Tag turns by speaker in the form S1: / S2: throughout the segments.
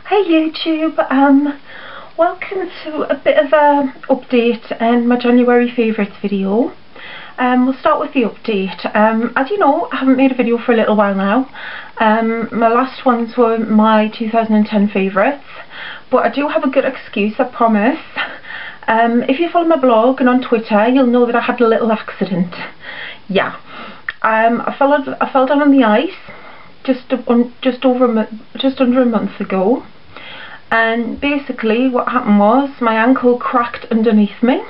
S1: Hey YouTube, welcome to a bit of a update and my January favourites video. We'll start with the update. As you know, I haven't made a video for a little while now. My last ones were my 2010 favourites, but I do have a good excuse, I promise. If you follow my blog and on Twitter, you'll know that I had a little accident. Yeah, I fell down on the ice just under a month ago. And basically what happened was my ankle cracked underneath me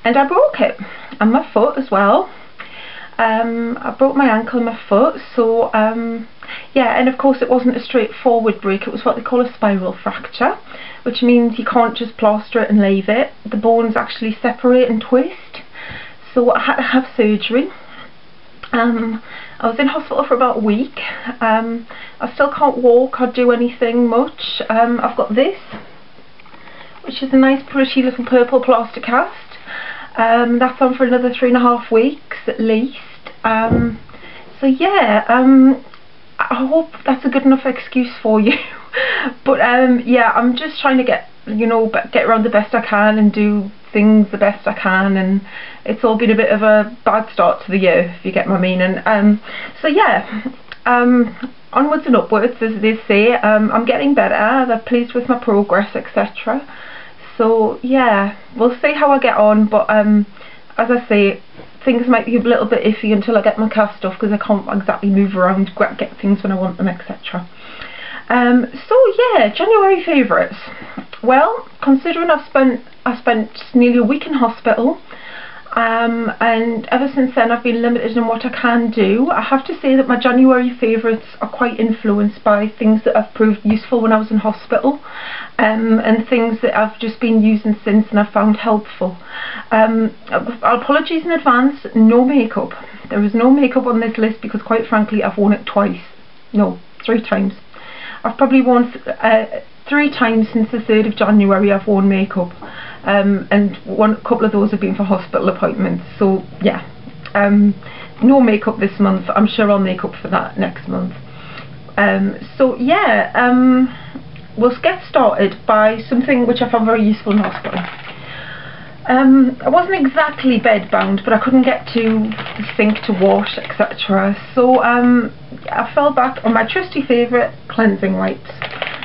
S1: and I broke it, and my foot as well. I broke my ankle and my foot, so yeah, and of course it wasn't a straightforward break, it was what they call a spiral fracture, which means you can't just plaster it and leave it. The bones actually separate and twist, so I had to have surgery. I was in hospital for about a week. I still can't walk or do anything much. I've got this, which is a nice pretty little purple plaster cast. That's on for another 3.5 weeks at least. So yeah, I hope that's a good enough excuse for you. But yeah, I'm just trying to get around the best I can and do things the best I can, and it's all been a bit of a bad start to the year, if you get my meaning. So yeah, onwards and upwards, as they say. I'm getting better, they're pleased with my progress, etc. So yeah, we'll see how I get on, but as I say, things might be a little bit iffy until I get my cast off, because I can't exactly move around, get things when I want them, etc. So yeah, January favourites. Well, considering I spent nearly a week in hospital, and ever since then I've been limited in what I can do, I have to say that my January favourites are quite influenced by things that have proved useful when I was in hospital, and things that I've just been using since and I've found helpful. Apologies in advance, no makeup. There is no makeup on this list because quite frankly I've worn it twice. No, 3 times. I've probably worn 3 times since the 3rd of January I've worn makeup, and a couple of those have been for hospital appointments. So yeah, no makeup this month. I'm sure I'll make up for that next month. So yeah, we'll get started by something which I found very useful in hospital. I wasn't exactly bed bound, but I couldn't get to the sink to wash, etc. So I fell back on my trusty favourite cleansing wipes.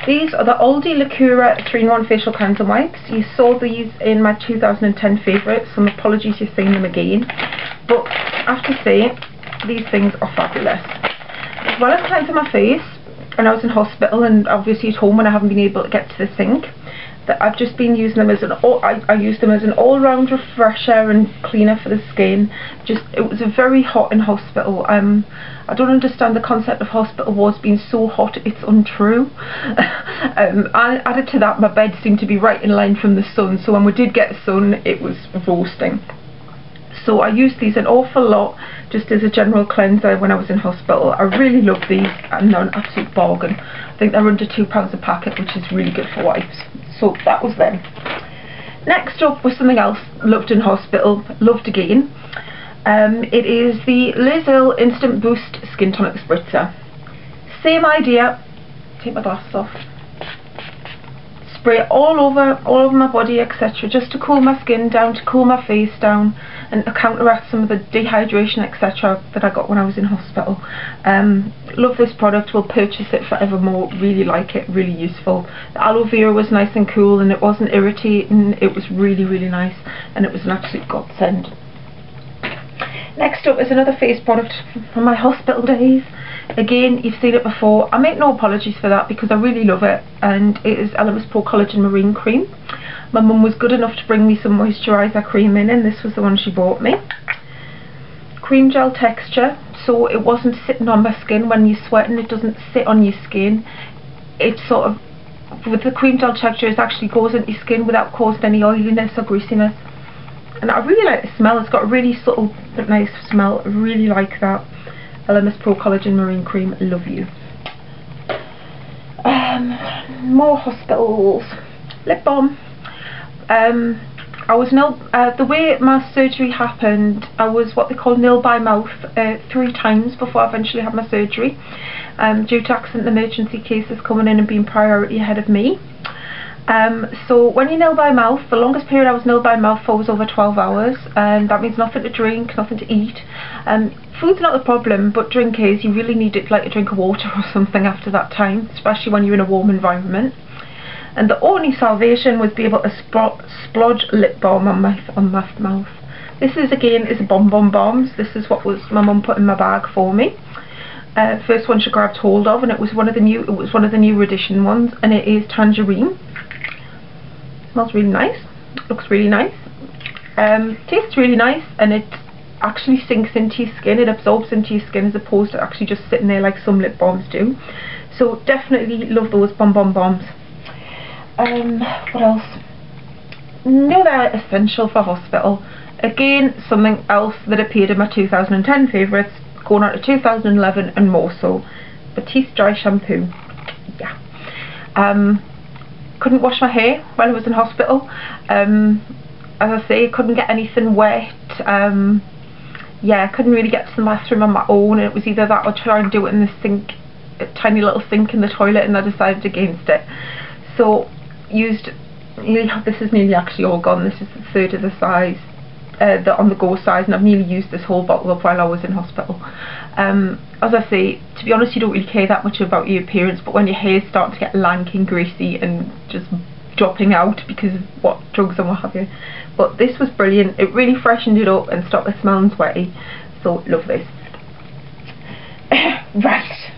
S1: These are the Aldi Lacura 3-in-1 facial cleansing wipes. You saw these in my 2010 favourites, so apologies you're seeing them again. But I have to say, these things are fabulous. As well as cleansing my face when I was in hospital and obviously at home when I haven't been able to get to the sink, that I've just been using them as I use them as an all-round refresher and cleaner for the skin. It was very hot in hospital. I don't understand the concept of hospital wards being so hot it's untrue. Added to that, my bed seemed to be right in line from the sun, so when we did get sun it was roasting. So I used these an awful lot just as a general cleanser when I was in hospital. I really love these and they're an absolute bargain. I think they're under £2 a packet, which is really good for wipes. So that was them. Next up was something else loved in hospital, loved again. It is the Earle Instant Boost Skin Tonic Spritzer. Same idea. Take my glasses off. Spray it all over my body, etc., just to cool my skin down, to cool my face down, and to counteract some of the dehydration, etc., that I got when I was in hospital. Love this product, will purchase it forevermore, really like it, really useful. The Aloe Vera was nice and cool and it wasn't irritating, it was really, really nice, and it was an absolute godsend. Next up is another face product from my hospital days. Again, you've seen it before. I make no apologies for that because I really love it, and it is Elemis Collagen Marine Cream. My mum was good enough to bring me some moisturiser cream in, and this was the one she bought me. Cream gel texture, so it wasn't sitting on my skin when you're sweating. It doesn't sit on your skin. It sort of, with the cream gel texture, it actually goes into your skin without causing any oiliness or greasiness. And I really like the smell. It's got a really subtle but nice smell. I really like that. Elemis Collagen Marine Cream, love you. More hospitals. Lip balm. I was the way my surgery happened, I was what they call nil by mouth 3 times before I eventually had my surgery, due to accident emergency cases coming in and being priority ahead of me. So when you nil by mouth, the longest period I was nil by mouth for was over 12 hours, and that means nothing to drink, nothing to eat. Food's not the problem, but drink is. You really need it like a drink of water or something after that time, especially when you're in a warm environment. And the only salvation was be able to splodge lip balm on my mouth. This is again a BonBon Balms. This is what was my mum put in my bag for me. First one she grabbed hold of, and it was one of the new edition ones, and it is Tangerine. Smells really nice. Looks really nice. Tastes really nice, and it actually sinks into your skin. It absorbs into your skin as opposed to actually just sitting there like some lip balms do. So definitely love those BonBon Balms. What else? No, they're essential for hospital. Again, something else that appeared in my 2010 favourites, going on to 2011 and more so. Batiste dry shampoo. Yeah. Couldn't wash my hair while I was in hospital. As I say, couldn't get anything wet. Yeah, couldn't really get to the bathroom on my own. It was either that or try and do it in the sink, a tiny little sink in the toilet, and I decided against it. So used, this is nearly actually all gone. This is the third of the size, the on the go size, and I've nearly used this whole bottle up while I was in hospital. As I say, to be honest, you don't really care that much about your appearance, but when your hair's starting to get lank and greasy and just dropping out because of what drugs and what have you. But this was brilliant. It really freshened it up and stopped it smelling sweaty. So love this. Right.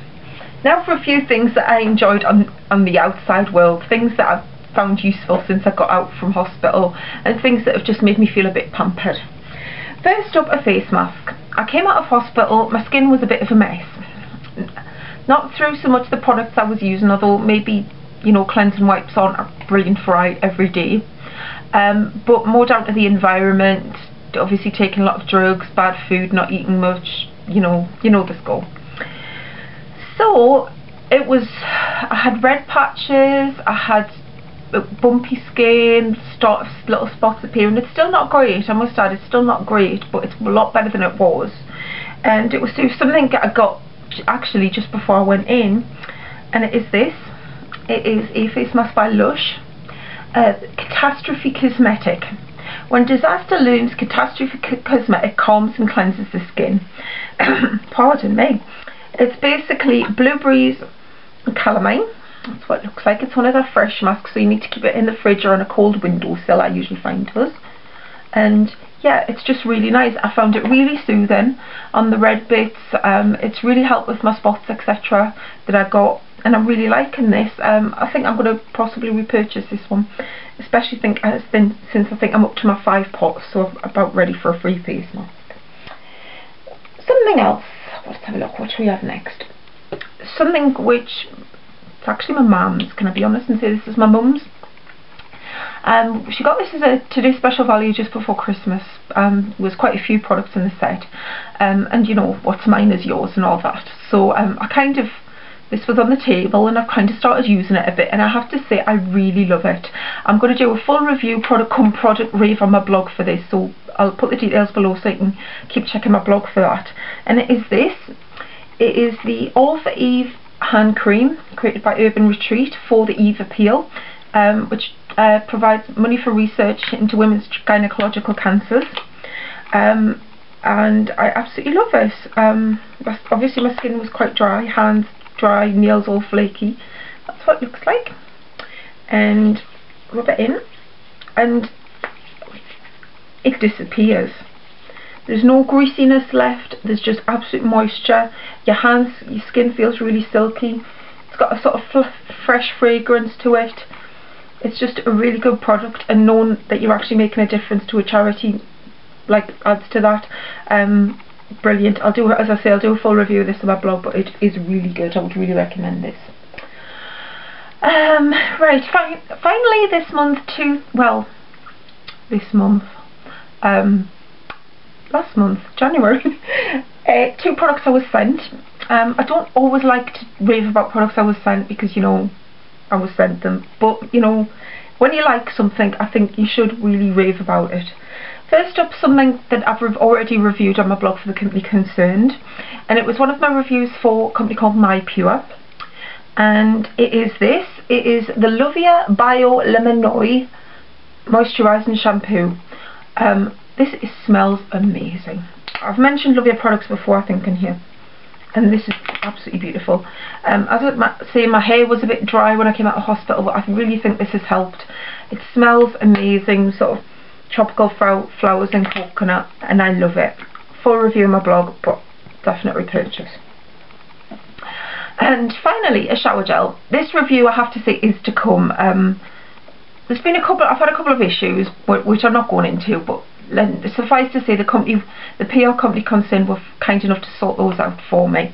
S1: Now for a few things that I enjoyed on the outside world, things that I've found useful since I got out from hospital, and things that have just made me feel a bit pampered. First up, a face mask. I came out of hospital, my skin was a bit of a mess. Not through so much the products I was using, although maybe, you know, cleansing wipes aren't brilliant for every day, but more down to the environment, obviously taking a lot of drugs, bad food, not eating much, you know the score. So it was, I had red patches, I had bumpy skin, little spots appearing. It's still not great, I must add, it's still not great, but it's a lot better than it was. And it was through something that I got actually just before I went in, and it is this. It is a face mask by Lush, Catastrophe Cosmetic. When disaster looms, Catastrophe Cosmetic calms and cleanses the skin. Pardon me. It's basically blueberries and calamine. That's what it looks like. It's one of their fresh masks, so you need to keep it in the fridge or on a cold windowsill, I usually find us. And yeah, it's just really nice. I found it really soothing on the red bits. It's really helped with my spots, etc. that I got, and I'm really liking this. I think I'm going to possibly repurchase this one, especially since I think I'm up to my 5 pots, so I'm about ready for a free face mask. Something else. Let's have a look. What do we have next? Something which, it's actually my mum's, can I be honest and say this is my mum's. She got this as a today's special value just before Christmas. There was quite a few products in the set, and you know, what's mine is yours and all that. So this was on the table, and I've kind of started using it a bit, and I have to say I really love it. I'm going to do a full review, product rave on my blog for this, so I'll put the details below so you can keep checking my blog for that. And it is this. It is the All for Eve hand cream, created by Urban Retreat for the Eve appeal, which provides money for research into women's gynecological cancers. And I absolutely love this. Obviously my skin was quite dry, hands dry, nails all flaky. That's what it looks like. And rub it in, and it disappears. There's no greasiness left, there's just absolute moisture. Your skin feels really silky. It's got a sort of fresh fragrance to it. It's just a really good product, and knowing that you're actually making a difference to a charity like adds to that. Brilliant. I'll do, as I say, I'll do a full review of this on my blog, but it is really good. I would really recommend this. Right, finally this month last month, January, 2 products I was sent. I don't always like to rave about products I was sent because, you know, I was sent them, but you know, when you like something, I think you should really rave about it. First up, something that I've already reviewed on my blog for the company concerned, and it was one of my reviews for a company called My Pure, and it is this. It is the Lovea Bio Monoi Moisturising Shampoo. Smells amazing. I've mentioned Lovea products before, I think, in here, and this is absolutely beautiful. As I say, my hair was a bit dry when I came out of hospital, but I really think this has helped. It smells amazing, sort of tropical flowers and coconut, and I love it. Full review on my blog, but definitely purchase. And finally, a shower gel. This review, I have to say, is to come. There's been I've had a couple of issues which I'm not going into, but suffice to say, the PR company concerned were kind enough to sort those out for me.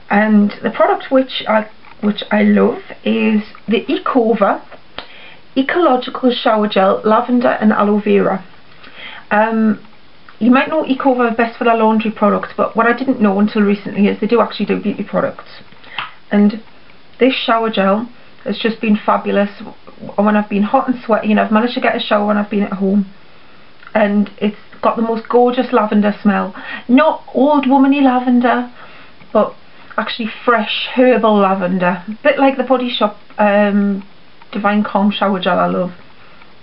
S1: And the product which I love is the Ecover Ecological Shower Gel, Lavender and Aloe Vera. You might know Ecover best for their laundry products, but what I didn't know until recently is they do actually do beauty products. And this shower gel has just been fabulous when I've been hot and sweaty, and I've managed to get a shower when I've been at home. And it's got the most gorgeous lavender smell. Not old womany lavender, but actually fresh herbal lavender. A bit like the Body Shop Divine Calm shower gel I love.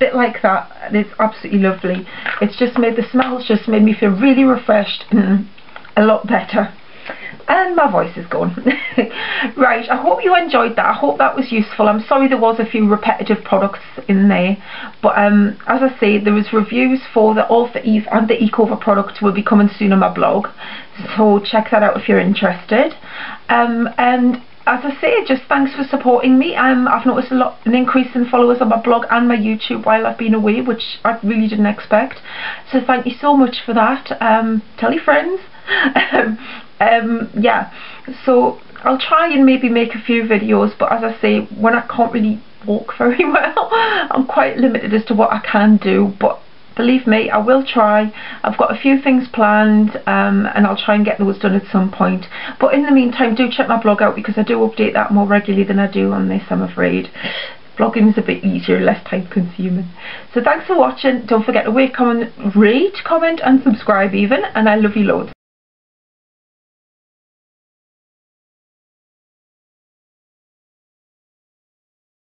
S1: Bit like that, and it's absolutely lovely. It's just made, the smells just made me feel really refreshed and a lot better. And my voice is gone. Right, I hope you enjoyed that. I hope that was useful. I'm sorry there was a few repetitive products in there, but as I say, there was reviews for the All for Eve and the Ecover products will be coming soon on my blog, so check that out if you're interested. And as I say, just thanks for supporting me. I've noticed an increase in followers on my blog and my YouTube while I've been away, which I really didn't expect. So thank you so much for that. Tell your friends. Yeah, so I'll try and maybe make a few videos, but as I say, when I can't really walk very well, I'm quite limited as to what I can do. But believe me, I will try. I've got a few things planned, and I'll try and get those done at some point. But in the meantime, do check my blog out, because I do update that more regularly than I do on this, I'm afraid. Blogging is a bit easier, less time consuming. So thanks for watching. Don't forget to rate, comment and subscribe even, and I love you loads.